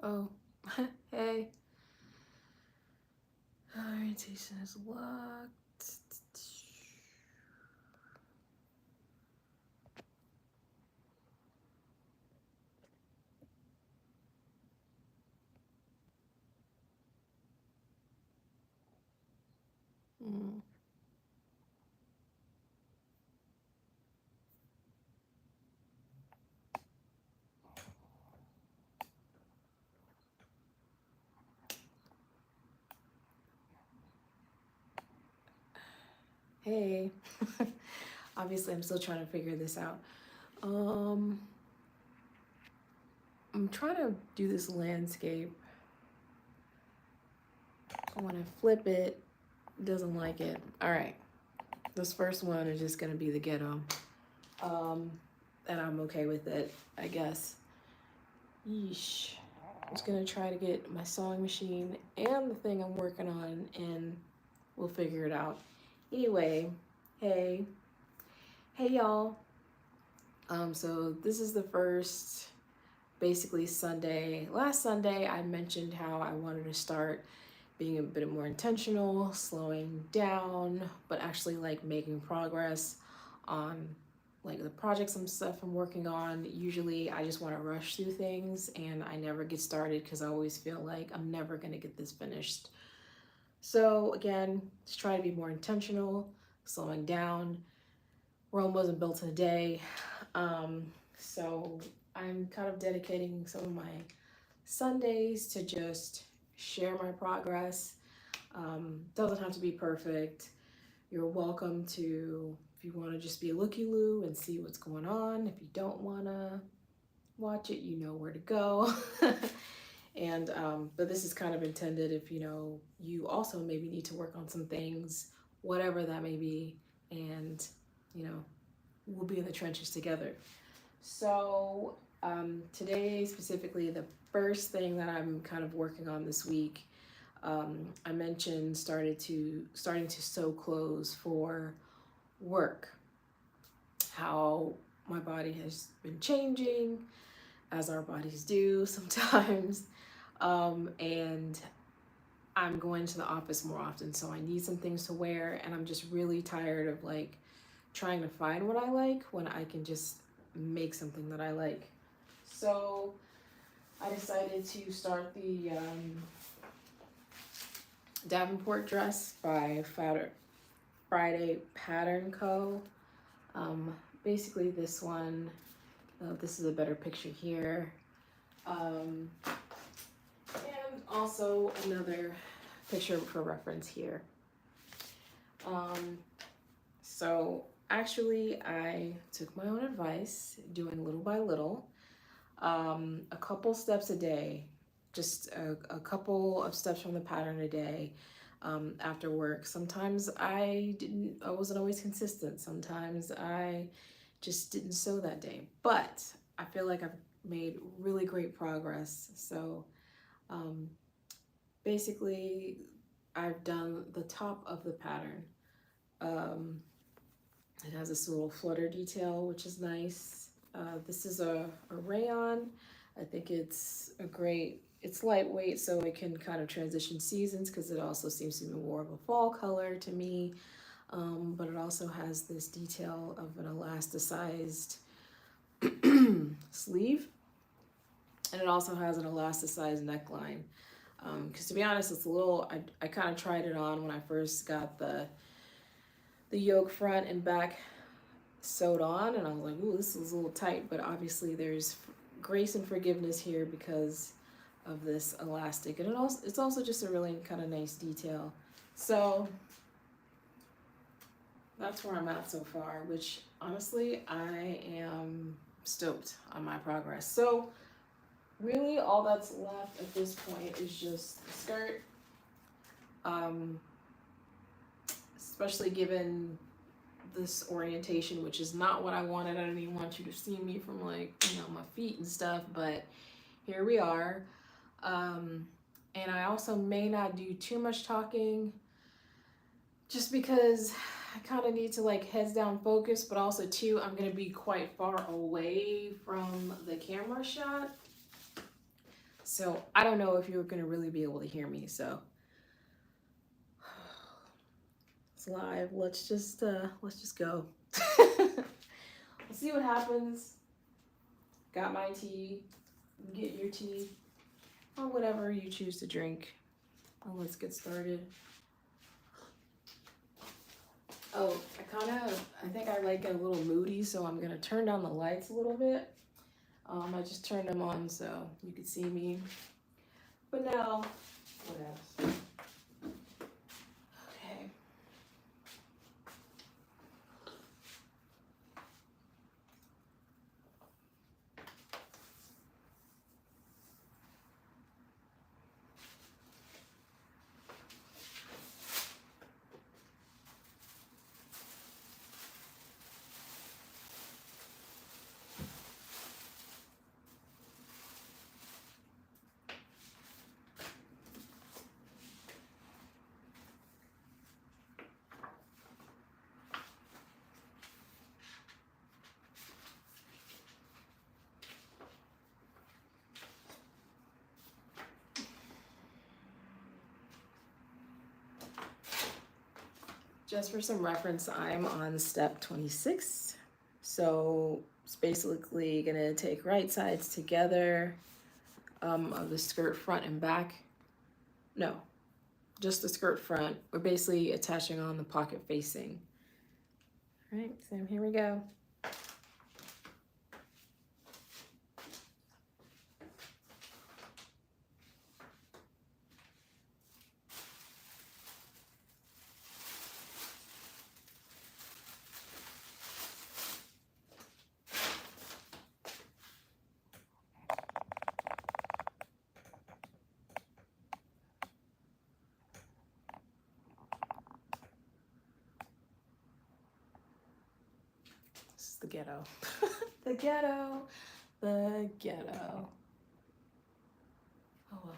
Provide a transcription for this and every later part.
Oh, hey. Orientation is locked. Mm. Hey. Obviously, I'm still trying to figure this out. Um, I'm trying to do this landscape. When I flip it, it doesn't like it. All right. This first one is just gonna be the ghetto. Um, and I'm okay with it, I guess. Yeesh. I'm just gonna try to get my sewing machine and the thing I'm working on, and we'll figure it out. Anyway, hey, hey y'all. So this is the first basically Sunday. Last Sunday, I mentioned how I wanted to start being a bit more intentional, slowing down, but actually like making progress on like the projects and stuff I'm working on. Usually I just want to rush through things and I never get started because I always feel like I'm never going to get this finished. So again, just try to be more intentional, slowing down. Rome wasn't built in a day. Um, so I'm kind of dedicating some of my Sundays to just share my progress. Doesn't have to be perfect. You're welcome to, if you want to just be a looky loo and see what's going on. If you don't want to watch it, you know where to go. And but this is kind of intended if you know you also maybe need to work on some things, whatever that may be, and you know we'll be in the trenches together. So today specifically, the first thing that I'm kind of working on this week, I mentioned starting to sew clothes for work. How my body has been changing, as our bodies do sometimes, and I'm going to the office more often, so I need some things to wear, and I'm just really tired of like trying to find what I like when I can just make something that I like. So I decided to start the Davenport dress by Friday Pattern Co. Um, Basically, this one, this is a better picture here. Um, and also another picture for reference here. Um, so actually, I took my own advice, doing little by little, a couple steps a day, just a couple of steps from the pattern a day. After work, sometimes I wasn't always consistent. Sometimes I just didn't sew that day, but I feel like I've made really great progress. So um, basically, I've done the top of the pattern. Um, it has this little flutter detail, which is nice. This is a rayon. I think it's lightweight, so it can kind of transition seasons because it also seems to be more of a fall color to me. But it also has this detail of an elasticized sleeve, and it also has an elasticized neckline. Because to be honest, it's a little, I kind of tried it on when I first got the yoke front and back sewed on, and I was like, ooh, this is a little tight, but obviously there's grace and forgiveness here because of this elastic, and it's also just a really kind of nice detail. So that's where I'm at so far, which honestly I am stoked on my progress. So really all that's left at this point is just the skirt, um, especially given this orientation, which is not what I wanted. I don't even want you to see me from like, you know, my feet and stuff, but here we are. Um, and I also may not do too much talking just because I kind of need to like heads down focus, but also too, I'm going to be quite far away from the camera shot. So I don't know if you're gonna really be able to hear me. So it's live. Let's just go. Let's see what happens. Got my tea. Get your tea or whatever you choose to drink. Well, let's get started. Oh, I think I like it a little moody, so I'm gonna turn down the lights a little bit. I just turned them on so you could see me. But now, what else? Okay. Just for some reference, I'm on step 26. So it's basically gonna take right sides together of the skirt front and back. No, just the skirt front. We're basically attaching on the pocket facing. All right, so here we go. This is the ghetto. The ghetto. The ghetto. Oh well.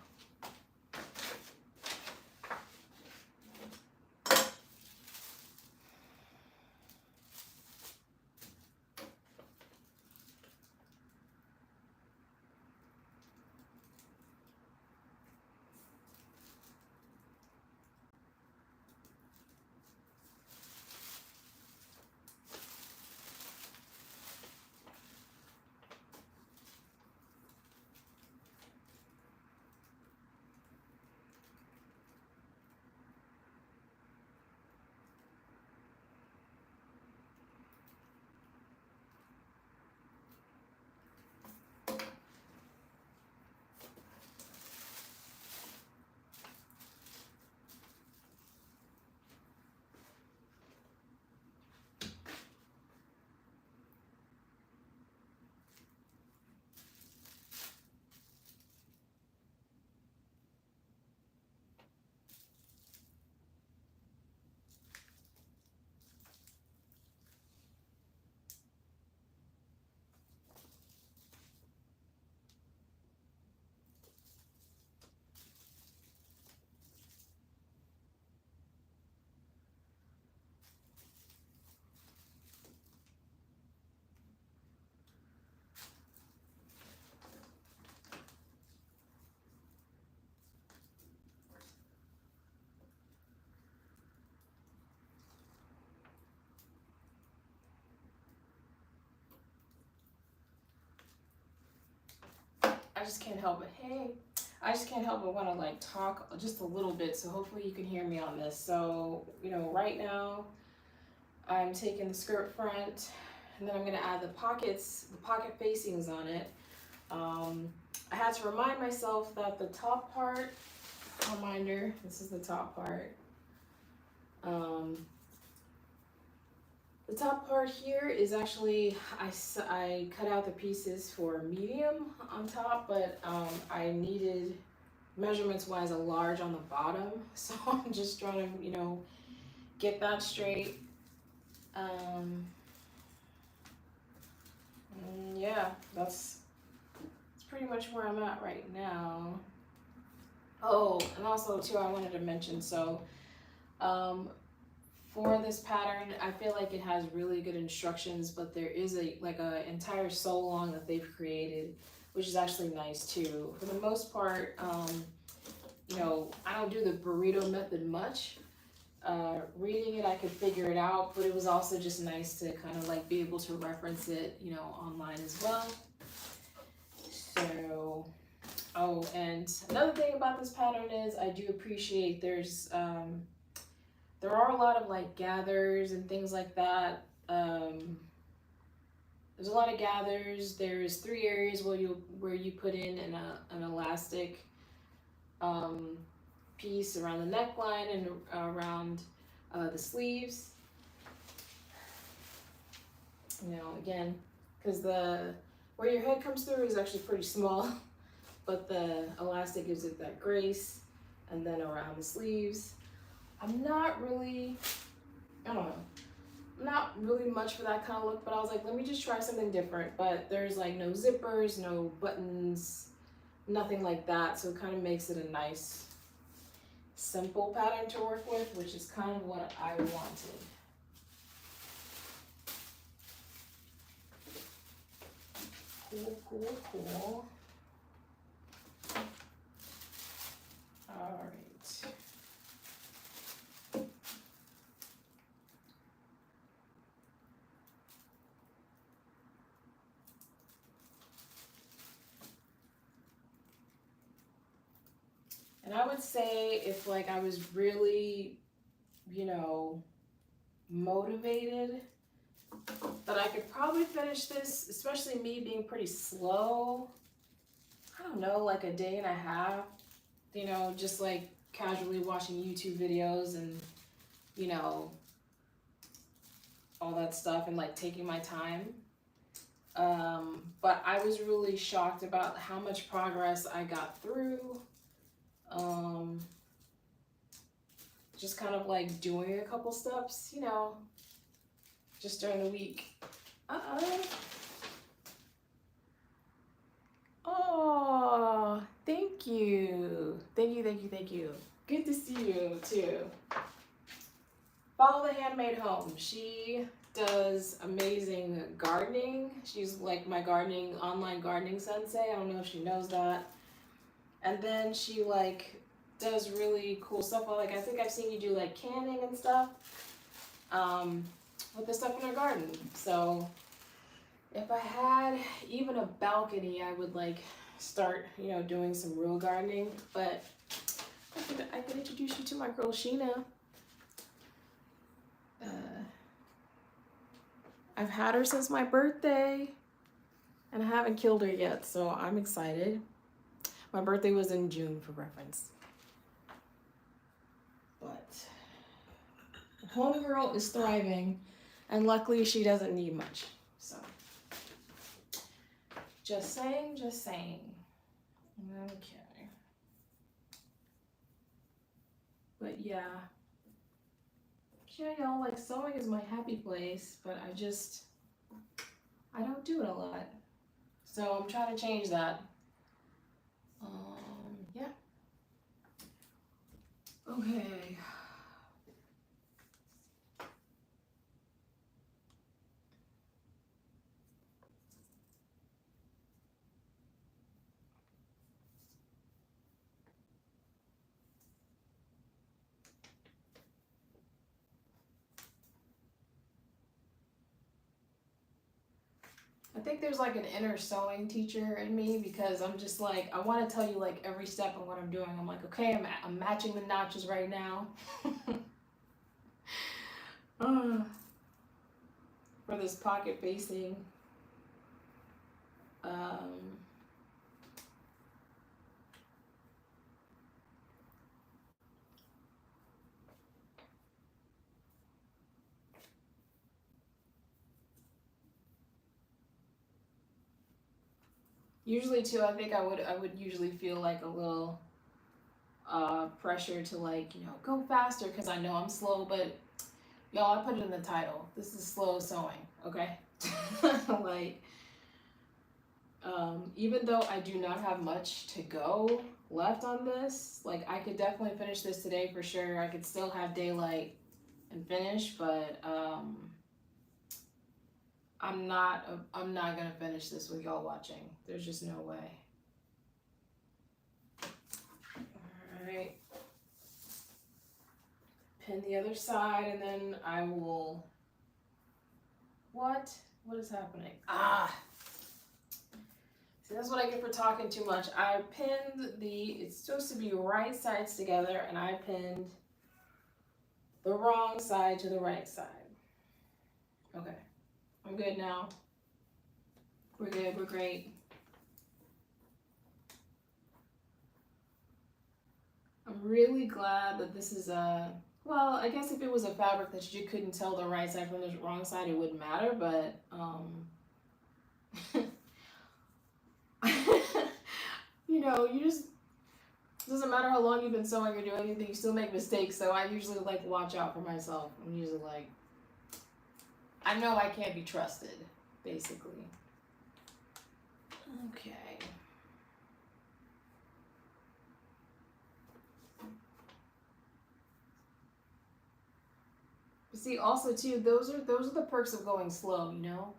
I just can't help it. Hey, I just can't help but want to like talk just a little bit. So hopefully you can hear me on this. So, right now I'm taking the skirt front and then I'm going to add the pockets, the pocket facings on it. I had to remind myself that the top part, reminder, this is the top part. The top part here is actually, I cut out the pieces for medium on top, but I needed measurements wise a large on the bottom. So I'm just trying to, get that straight. Yeah, that's pretty much where I'm at right now. Oh, and also too, I wanted to mention, so for this pattern, I feel like it has really good instructions, but there is a entire sew along that they've created, which is actually nice too. For the most part, you know, I don't do the burrito method much. Reading it, I could figure it out, but it was also just nice to kind of like be able to reference it, you know, online as well. So, oh, and another thing about this pattern is I do appreciate there are a lot of like gathers and things like that. There's a lot of gathers. There's 3 areas where you put in an elastic piece around the neckline and around the sleeves. You know, again, because where your head comes through is actually pretty small, but the elastic gives it that grace. And then around the sleeves, I'm not really, I don't know, I'm not really much for that kind of look, but I was like, let me just try something different. But there's like no zippers, no buttons, nothing like that. So it kind of makes it a nice, simple pattern to work with, which is kind of what I wanted. Cool, cool, cool. All right. And I would say if like I was really, you know, motivated, that I could probably finish this, especially me being pretty slow. I don't know, like a day and a half, you know, just like casually watching YouTube videos and, you know, all that stuff and like taking my time. But I was really shocked about how much progress I got through. Just kind of like doing a couple steps, you know, just during the week. Oh, thank you. Thank you, thank you, thank you. Good to see you too. Follow the Handmade Home. She does amazing gardening. She's like my online gardening sensei. I don't know if she knows that. And then she like does really cool stuff. Like I think I've seen you do like canning and stuff with the stuff in her garden. So if I had even a balcony, I would like start, you know, doing some real gardening. But I could introduce you to my girl Sheena. I've had her since my birthday, and I haven't killed her yet, so I'm excited. My birthday was in June, for reference. But homegirl is thriving, and luckily she doesn't need much. So, just saying, just saying. Okay. But yeah. Yeah, y'all, like sewing is my happy place, but I don't do it a lot. So I'm trying to change that. Yeah. Okay. I think there's like an inner sewing teacher in me because I'm just like, I want to tell you like every step of what I'm doing. I'm like, okay, I'm matching the notches right now. For this pocket facing. Usually too, I think I would usually feel like a little pressure to like, you know, go faster because I know I'm slow, but y'all, I put it in the title. This is slow sewing, okay? Like, even though I do not have much to go left on this, like I could definitely finish this today for sure. I could still have daylight and finish, but I'm not gonna finish this with y'all watching. There's just no way. Alright. Pin the other side and then I will. What? What is happening? Ah! See, that's what I get for talking too much. I pinned it's supposed to be right sides together, and I pinned the wrong side to the right side. Okay, I'm good now. We're good, we're great. I'm really glad that this is well, I guess if it was a fabric that you couldn't tell the right side from the wrong side, it wouldn't matter, but you know, it doesn't matter how long you've been sewing or doing anything, you still make mistakes, so I usually like watch out for myself. I'm usually like, I know I can't be trusted, basically. Okay. But see, also too, those are the perks of going slow, you know?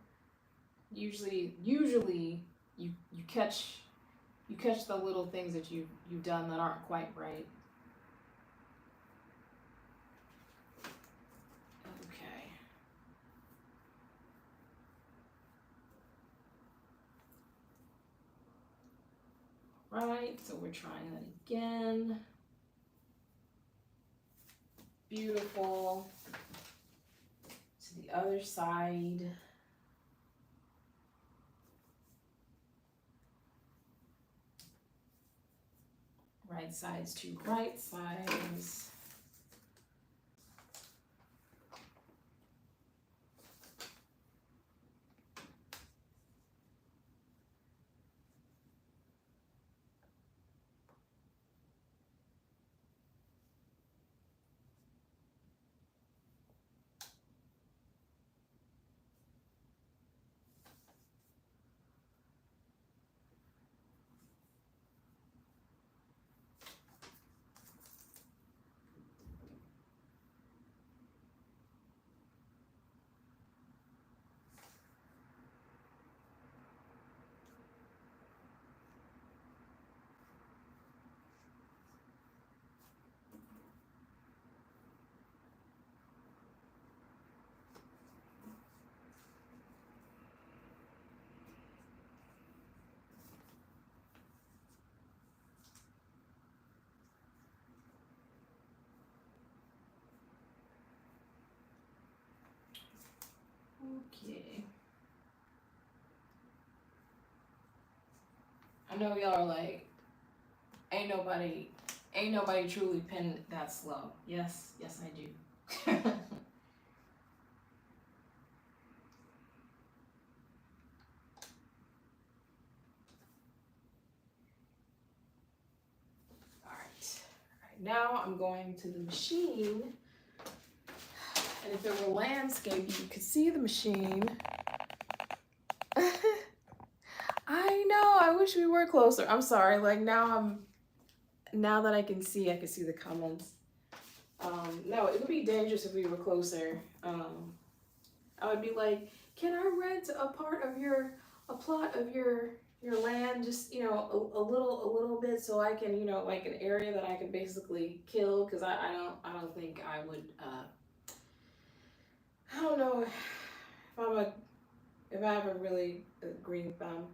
Usually you catch the little things that you've done that aren't quite right. Okay. Right, so we're trying that again. Beautiful. To the other side. Right sides to right sides. Okay. I know y'all are like, ain't nobody truly pinned that slow. Yes, yes I do. Alright. Now I'm going to the machine. And if it were landscape, you could see the machine. I know, I wish we were closer. I'm sorry, like now that I can see the comments. No, it would be dangerous if we were closer. I would be like, can I rent a plot of your land, just, you know, a little bit, so I can, you know, like an area that I can basically kill, because I don't think I would, I don't know if I have a really green thumb.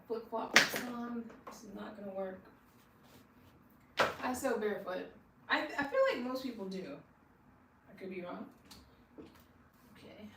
Flip flops on. This is not gonna work. I sew barefoot. I feel like most people do. I could be wrong. Okay.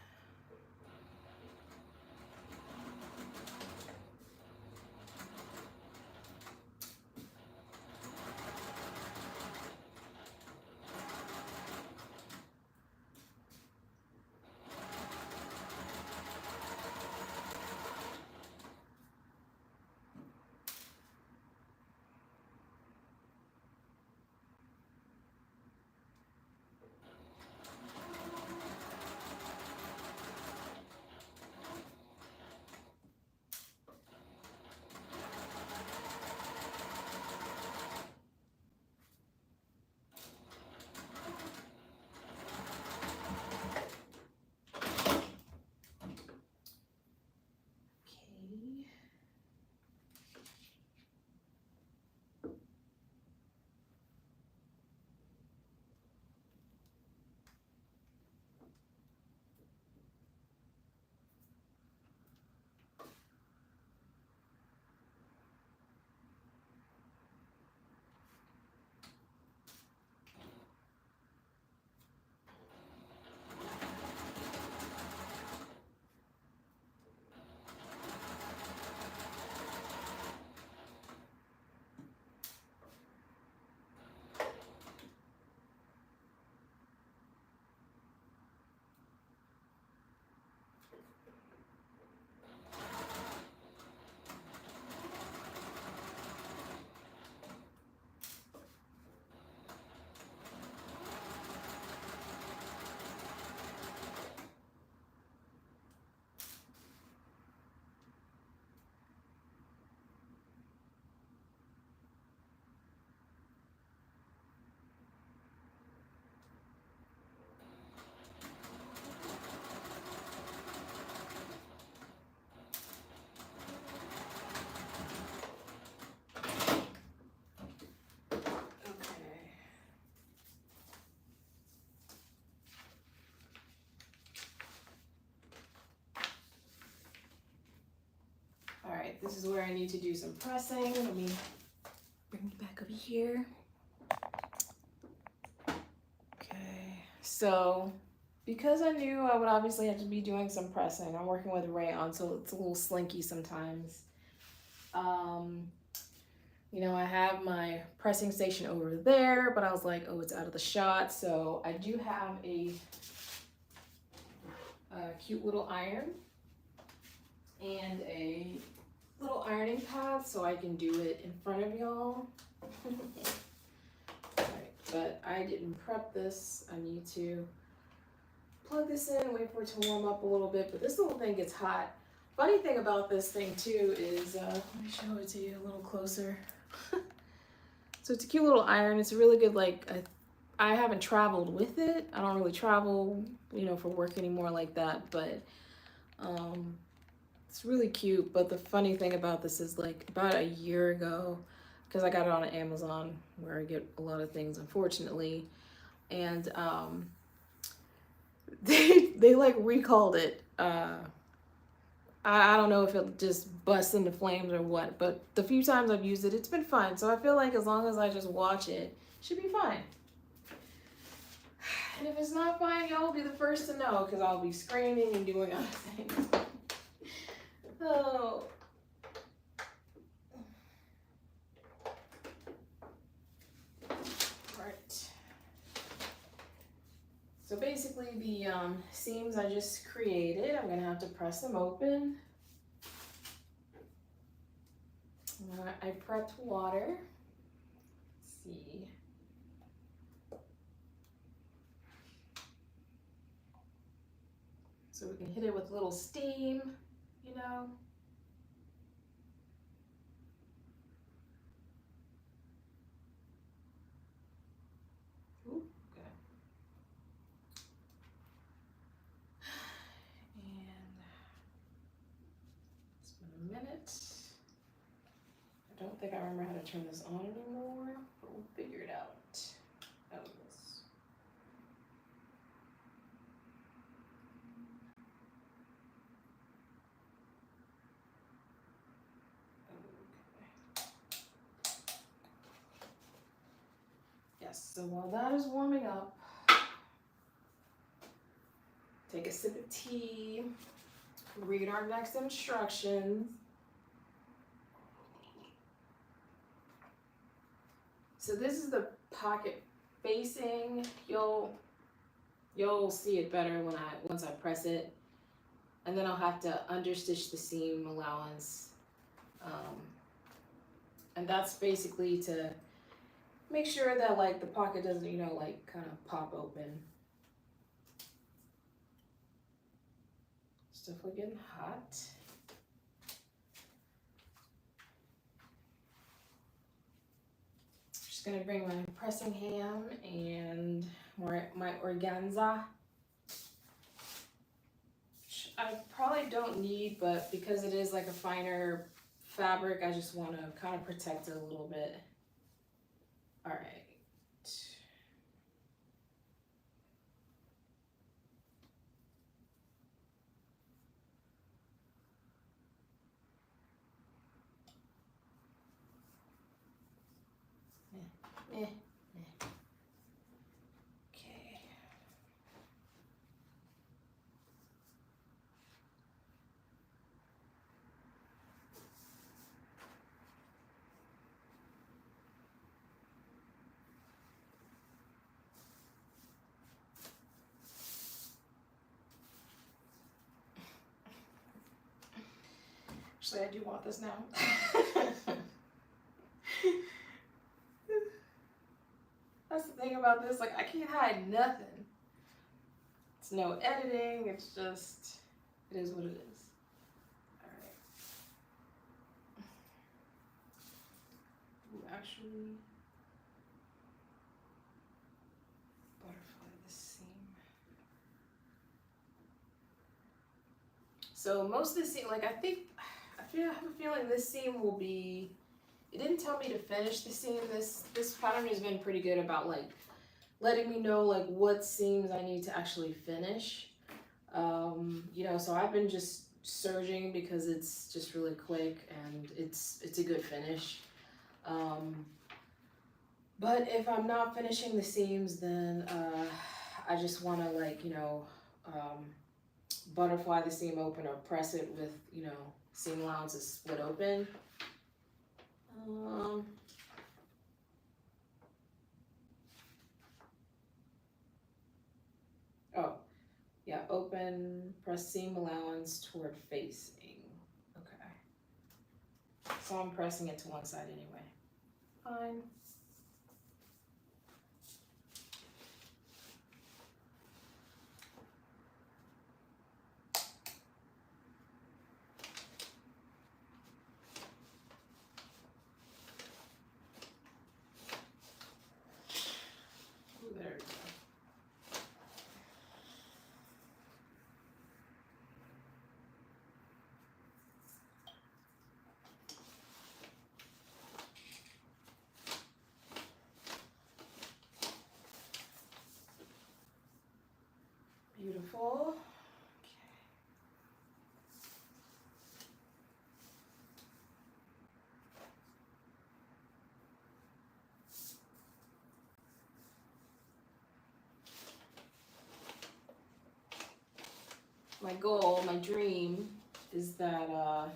right, this is where I need to do some pressing. Let me bring you back over here. Okay, so because I knew I would obviously have to be doing some pressing, I'm working with rayon, so it's a little slinky sometimes. You know, I have my pressing station over there, but I was like, oh, it's out of the shot. So I do have a cute little iron and a little ironing pad so I can do it in front of y'all. Alright, but I didn't prep this. I need to plug this in, wait for it to warm up a little bit, but this little thing gets hot. Funny thing about this thing too is, let me show it to you a little closer. So it's a cute little iron. It's a really good, like, I haven't traveled with it. I don't really travel, you know, for work anymore like that, but it's really cute. But the funny thing about this is, like, about a year ago, because I got it on Amazon where I get a lot of things, unfortunately, and they like recalled it. I don't know if it just busts into flames or what, but the few times I've used it, it's been fine. So I feel like as long as I just watch it, it should be fine. And if it's not fine, y'all will be the first to know because I'll be screaming and doing other things. Oh. Right. So basically the seams I just created, I'm gonna have to press them open. I prepped water. Let's see. So we can hit it with a little steam, you know. Ooh, okay. And it's been a minute. I don't think I remember how to turn this on anymore, but we'll figure it out. Oh, yes. Okay. Yes, so while that is warming up, take a sip of tea, read our next instructions. So this is the pocket facing. You'll see it better once I press it, and then I'll have to understitch the seam allowance, and that's basically to make sure that like the pocket doesn't, you know, like kind of pop open. Stuff are getting hot. Just gonna bring my pressing ham and my organza. Which I probably don't need, but because it is like a finer fabric, I just want to kind of protect it a little bit. All right. Okay. Actually, I do want this now. That's the thing about this, like I can't hide nothing. It's no editing, it's just, it is what it is. All right. Ooh, actually, butterfly the seam. So most of the seam, like I have a feeling this seam will be, it didn't tell me to finish the seam. This pattern has been pretty good about like letting me know like what seams I need to actually finish. You know, so I've been just surging because it's just really quick and it's a good finish. But if I'm not finishing the seams, then I just want to, like, butterfly the seam open or press it with, seam allowances split open. Oh, yeah, open, press seam allowance toward facing. Okay. So I'm pressing it to one side anyway. Fine. Ooh, there we go. Beautiful. My goal, my dream is that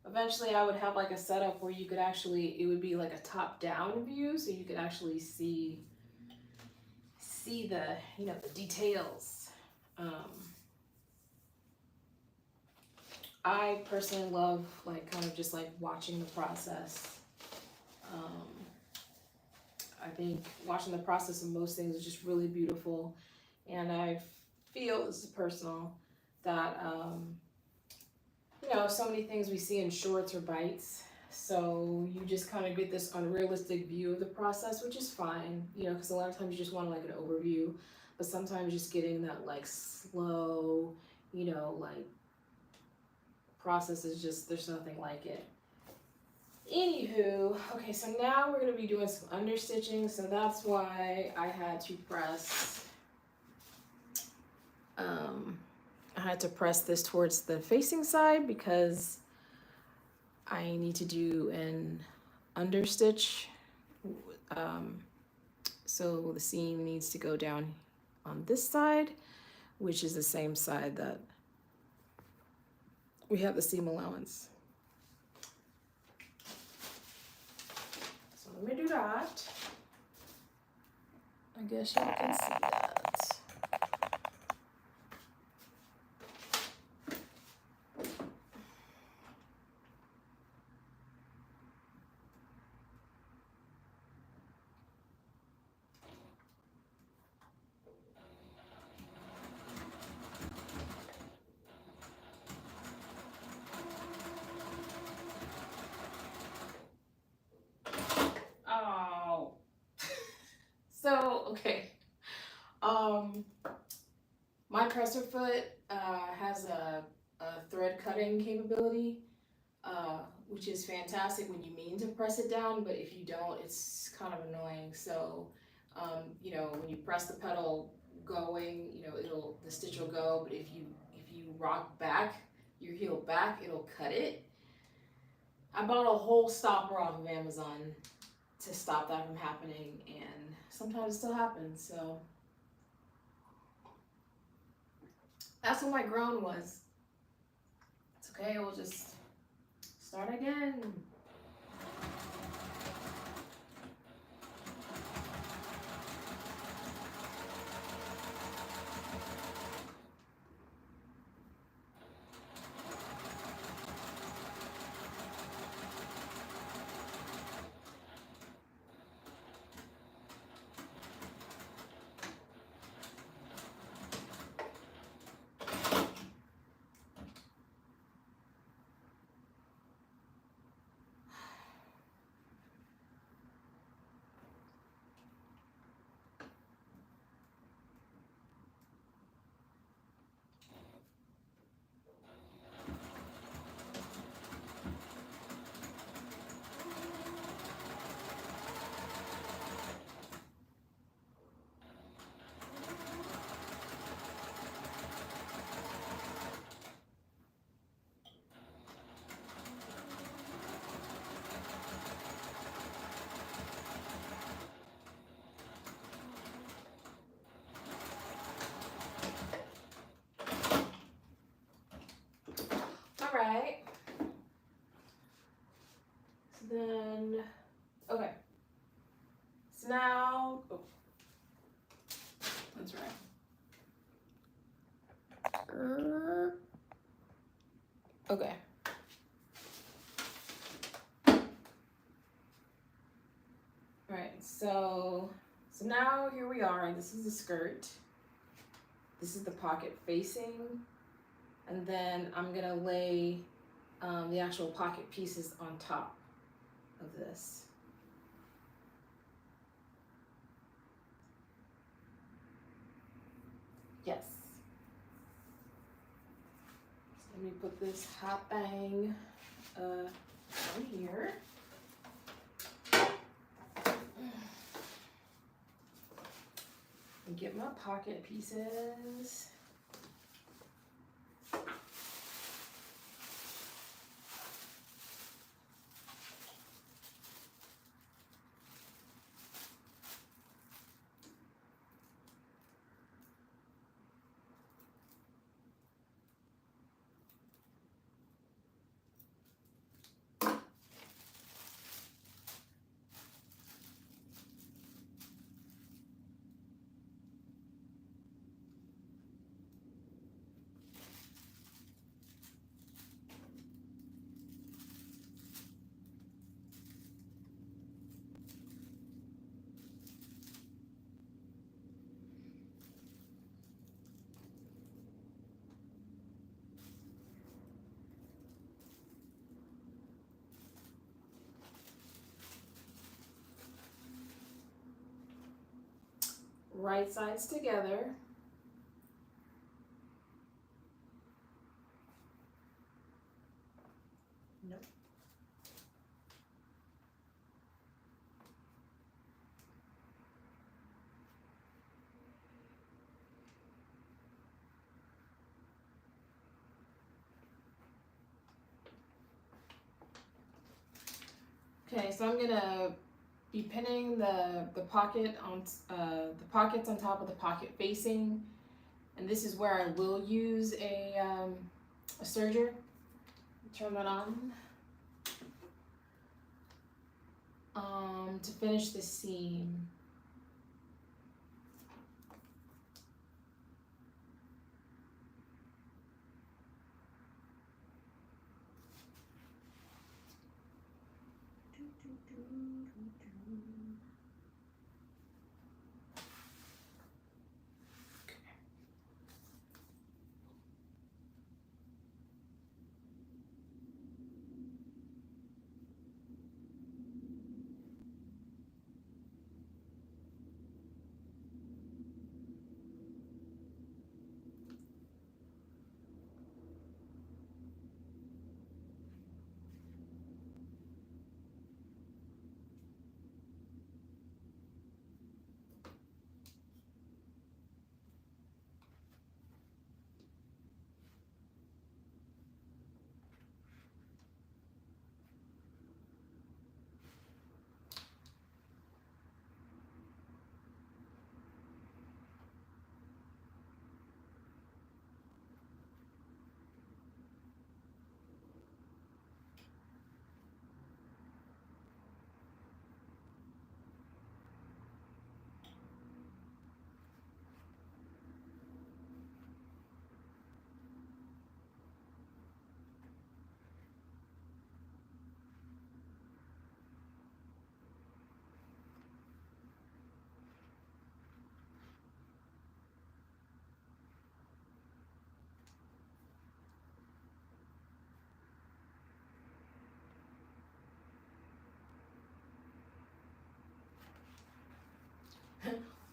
eventually I would have like a setup where you could actually, it would be like a top down view, so you could actually see the, the details. I personally love like kind of just like watching the process. I think watching the process of most things is just really beautiful, and I feel, this is personal, that so many things we see in shorts or bites, so you just kind of get this unrealistic view of the process, which is fine, because a lot of times you just want like an overview, but sometimes just getting that like slow, like process is just, there's nothing like it. Anywho, okay, so now we're going to be doing some understitching, so that's why I had to press this towards the facing side, because I need to do an understitch. So the seam needs to go down on this side, which is the same side that we have the seam allowance. So let me do that. I guess you can see that. Oh. So, okay. My presser foot has a thread cutting capability, which is fantastic when you mean to press it down, but if you don't, it's kind of annoying. So, when you press the pedal going, the stitch will go, but if you rock back, your heel back, it'll cut it. I bought a whole stopper off of Amazon to stop that from happening, and sometimes it still happens, so that's what my groan was. It's okay, we'll just start again. Okay. All right, so now here we are. This is the skirt. This is the pocket facing, and then I'm gonna lay the actual pocket pieces on top of this. Yes. So let me put this hot bang on here. And get my pocket pieces. Right sides together. Nope. Okay, so I'm gonna be pinning the pocket on the pockets on top of the pocket facing, and this is where I will use a serger. Turn that on. To finish the seam.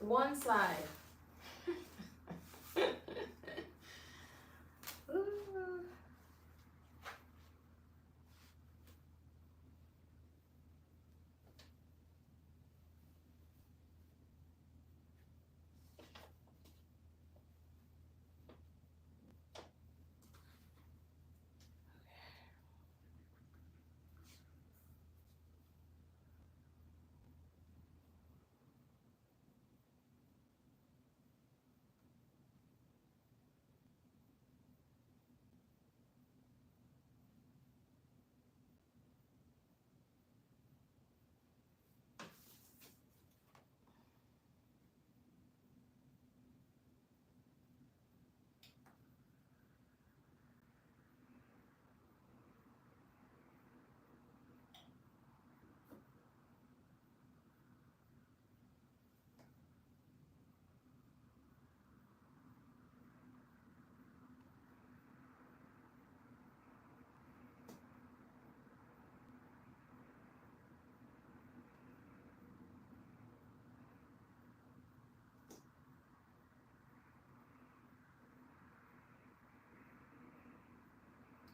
One side.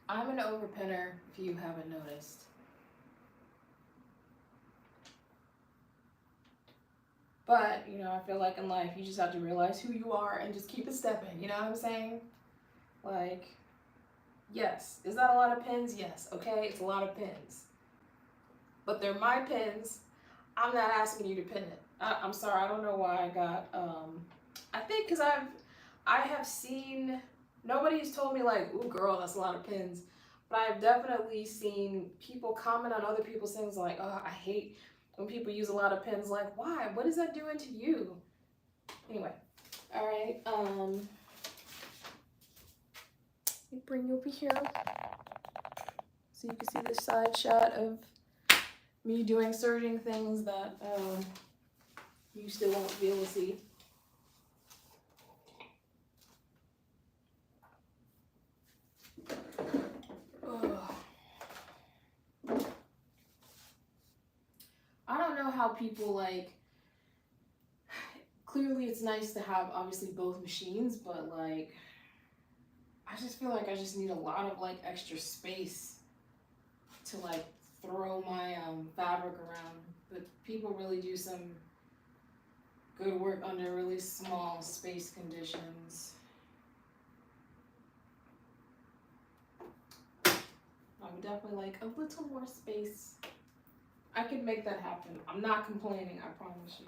I'm an overpinner, if you haven't noticed. But, you know, I feel like in life, you just have to realize who you are and just keep it stepping. You know what I'm saying? Like, yes. Is that a lot of pins? Yes. Okay, it's a lot of pins. But they're my pins. I'm not asking you to pin it. I'm sorry. I don't know why I got, I think because I have seen, nobody's told me like, ooh, girl, that's a lot of pins. But I've definitely seen people comment on other people's things like, oh, I hate when people use a lot of pins. Like, why? What is that doing to you? Anyway, all right. Let me bring you over here so you can see the side shot of me doing serging things that you still won't be able to see. I don't know how people like, clearly it's nice to have obviously both machines, but like, I just feel like I just need a lot of like extra space to like throw my fabric around. But people really do some good work under really small space conditions. I would definitely like a little more space. I could make that happen. I'm not complaining, I promise you.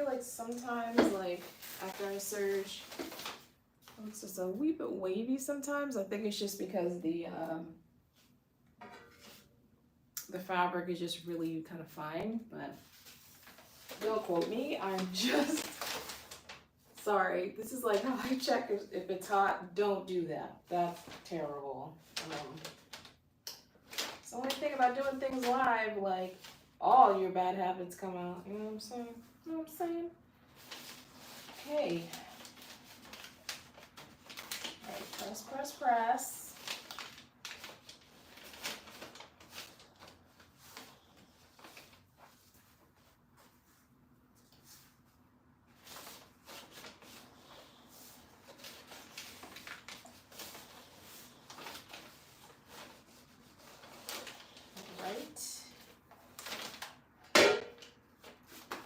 Like sometimes like after I serge it looks just a wee bit wavy sometimes. I think it's just because the fabric is just really kind of fine, but don't quote me. I'm just sorry. This is like how I check if it's hot. Don't do that. That's terrible. It's the only thing about doing things live, like all your bad habits come out. You know what I'm saying? You know what I'm saying? Okay. All right, press, press, press. All right.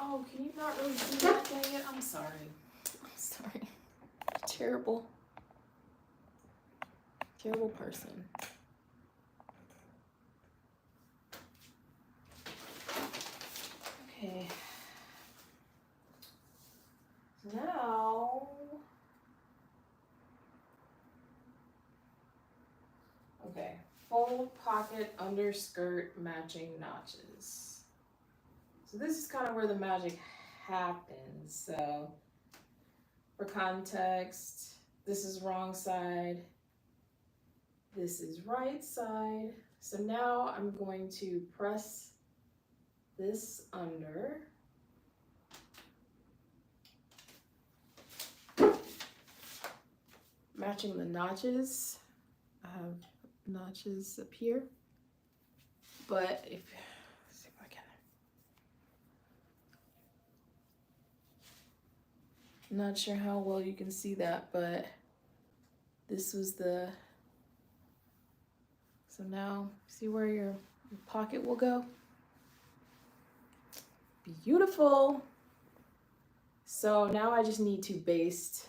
Oh, can you not really see that? Dang it, I'm sorry. I'm sorry. Terrible. Terrible person. Okay. So now, okay, full pocket underskirt matching notches. So this is kind of where the magic happens. So for context, this is wrong side, this is right side. So now I'm going to press this under. Matching the notches. I have notches up here. But if, let's see if I can. I'm not sure how well you can see that, but this was the, so now see where your pocket will go? Beautiful. So now I just need to baste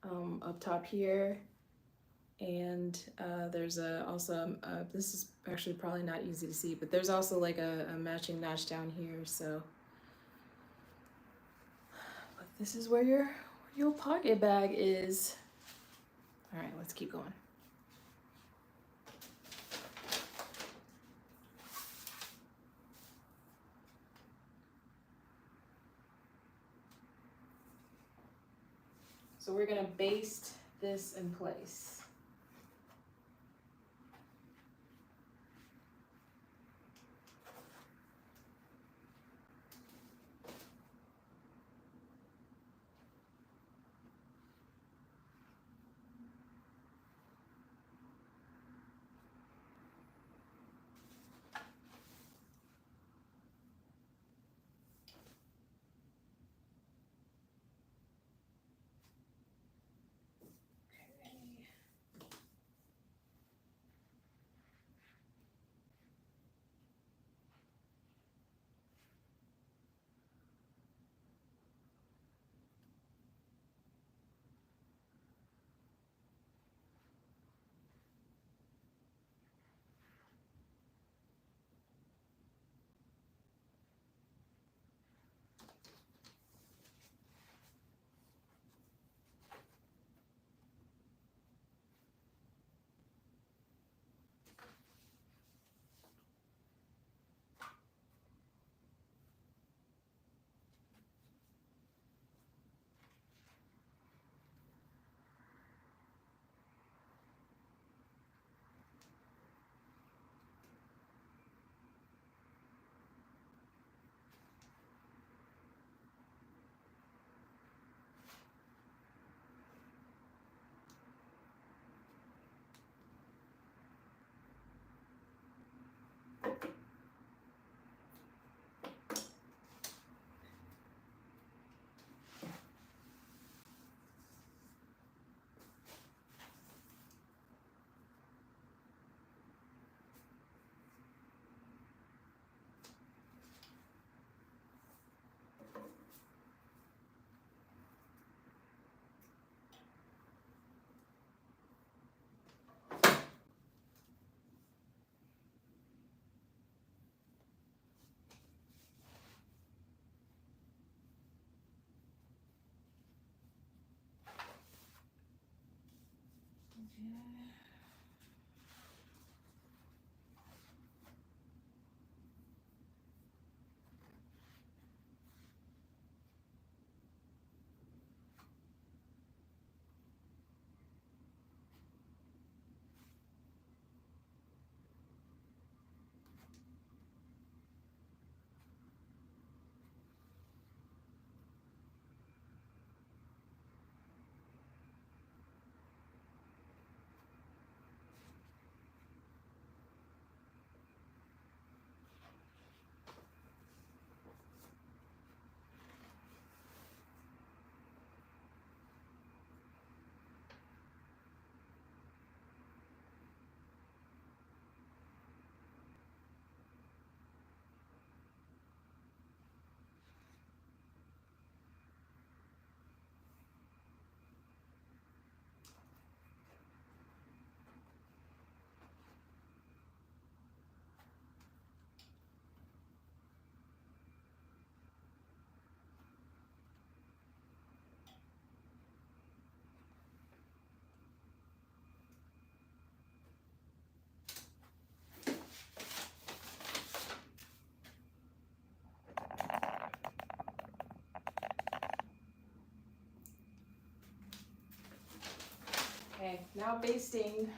up top here, and there's also this is actually probably not easy to see, but there's also like a matching notch down here. So, but this is where your pocket bag is. All right, let's keep going. So we're gonna baste this in place. Now basting.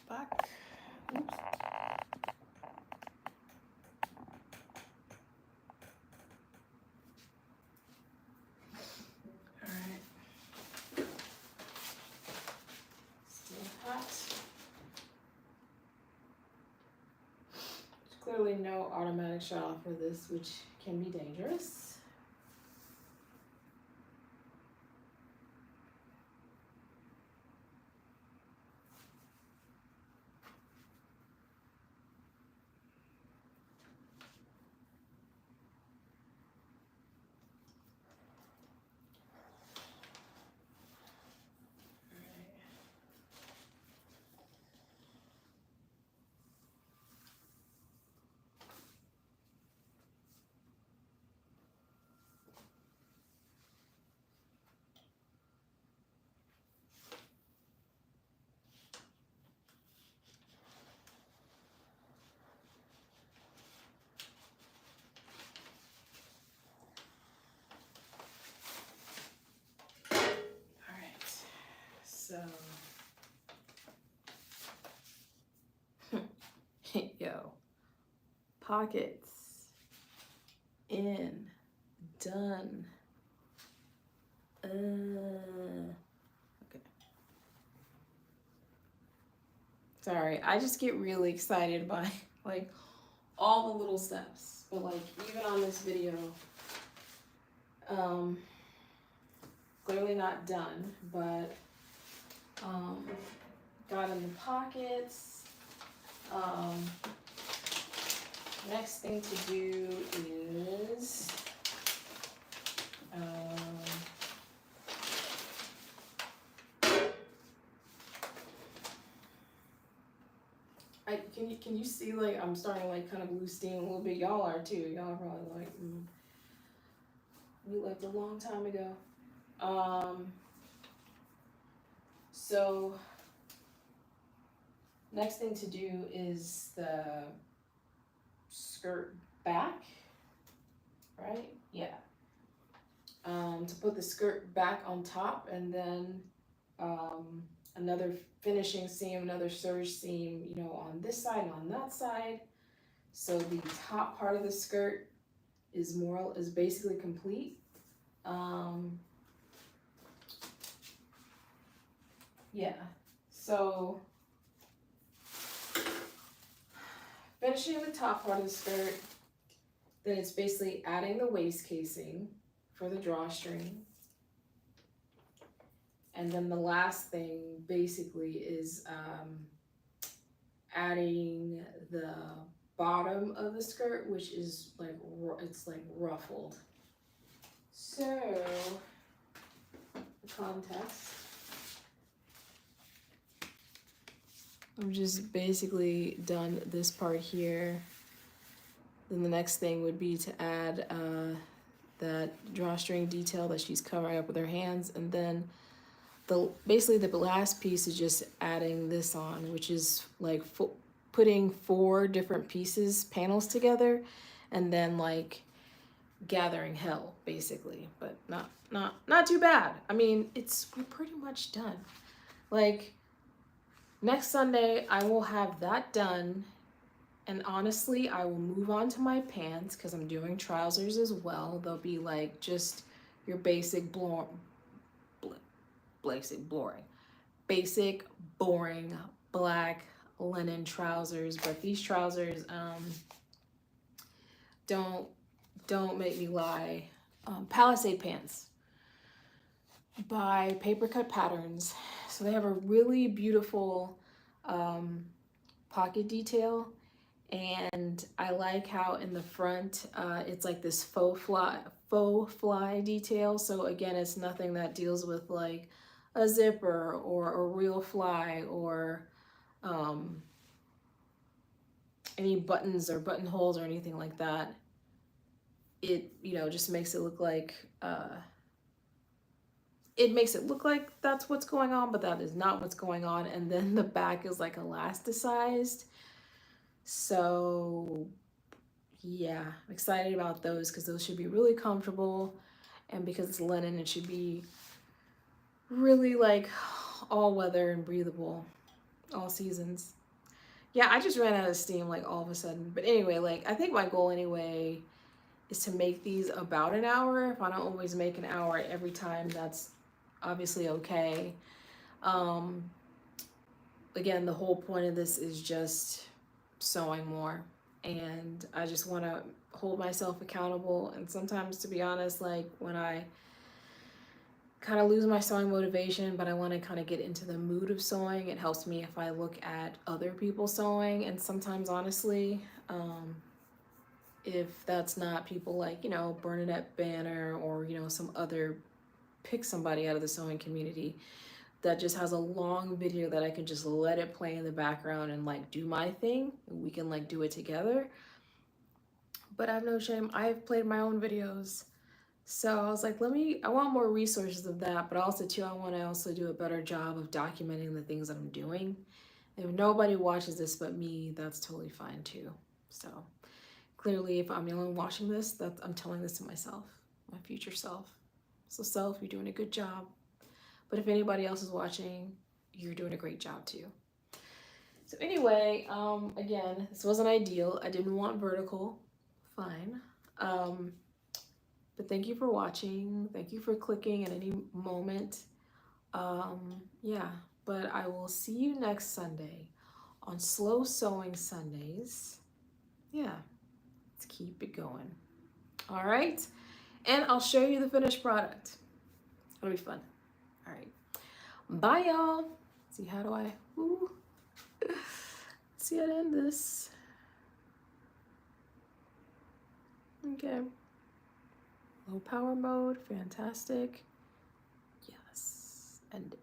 Back. Oops. All right. Still hot. There's clearly no automatic shut off for this, which can be dangerous. So, yo, pockets in, done. Okay. Sorry, I just get really excited by like all the little steps, but like even on this video, clearly not done, but got in the pockets. Next thing to do is can you see like I'm starting to like kind of lose steam a little bit? Y'all are too. Y'all are probably like we left a long time ago. So next thing to do is the skirt back, right? Yeah. To put the skirt back on top, and then another finishing seam, another serge seam, you know, on this side and on that side. So the top part of the skirt is basically complete. Yeah, so finishing the top part of the skirt, then it's basically adding the waist casing for the drawstring. And then the last thing basically is adding the bottom of the skirt, which is like, it's like ruffled. So, the context. I've just basically done this part here. Then the next thing would be to add that drawstring detail that she's covering up with her hands, and then basically the last piece is just adding this on, which is like putting 4 different panels together, and then like gathering hell basically, but not too bad. I mean, we're pretty much done. Like next Sunday I will have that done, and honestly I will move on to my pants because I'm doing trousers as well. They'll be like just your basic boring black linen trousers, but these trousers don't make me lie. Palisade pants by Paper Cut Patterns. So they have a really beautiful pocket detail, and I like how in the front it's like this faux fly detail. So again, it's nothing that deals with like a zipper or a real fly or any buttons or buttonholes or anything like that. It, you know, just makes it look like that's what's going on, but that is not what's going on. And then the back is like elasticized. So yeah, I'm excited about those because those should be really comfortable, and because it's linen, it should be really like all weather and breathable, all seasons. Yeah, I just ran out of steam like all of a sudden. But anyway, like I think my goal anyway is to make these about an hour. If I don't always make an hour every time, that's obviously okay. Again, the whole point of this is just sewing more, and I just want to hold myself accountable. And sometimes, to be honest, like when I kind of lose my sewing motivation, but I want to kind of get into the mood of sewing, it helps me if I look at other people sewing. And sometimes, honestly, if that's not people like, you know, Bernadette Banner or, you know, some other, pick somebody out of the sewing community that just has a long video that I can just let it play in the background and like do my thing. We can like do it together. But I have no shame. I've played my own videos. So I was like, I want more resources of that, but also too, I want to also do a better job of documenting the things that I'm doing. If nobody watches this but me, that's totally fine too. So clearly, if I'm the only one watching this, I'm telling this to myself, my future self. So self, you're doing a good job. But if anybody else is watching, you're doing a great job too. So anyway, again, this wasn't ideal. I didn't want vertical. Fine. But thank you for watching. Thank you for clicking at any moment. Yeah, but I will see you next Sunday on Slow Sewing Sundays. Yeah, let's keep it going. All right. And I'll show you the finished product. It'll be fun. All right. Bye, y'all. See, how do I, see how to end this. Okay. Low power mode, fantastic. Yes, end it.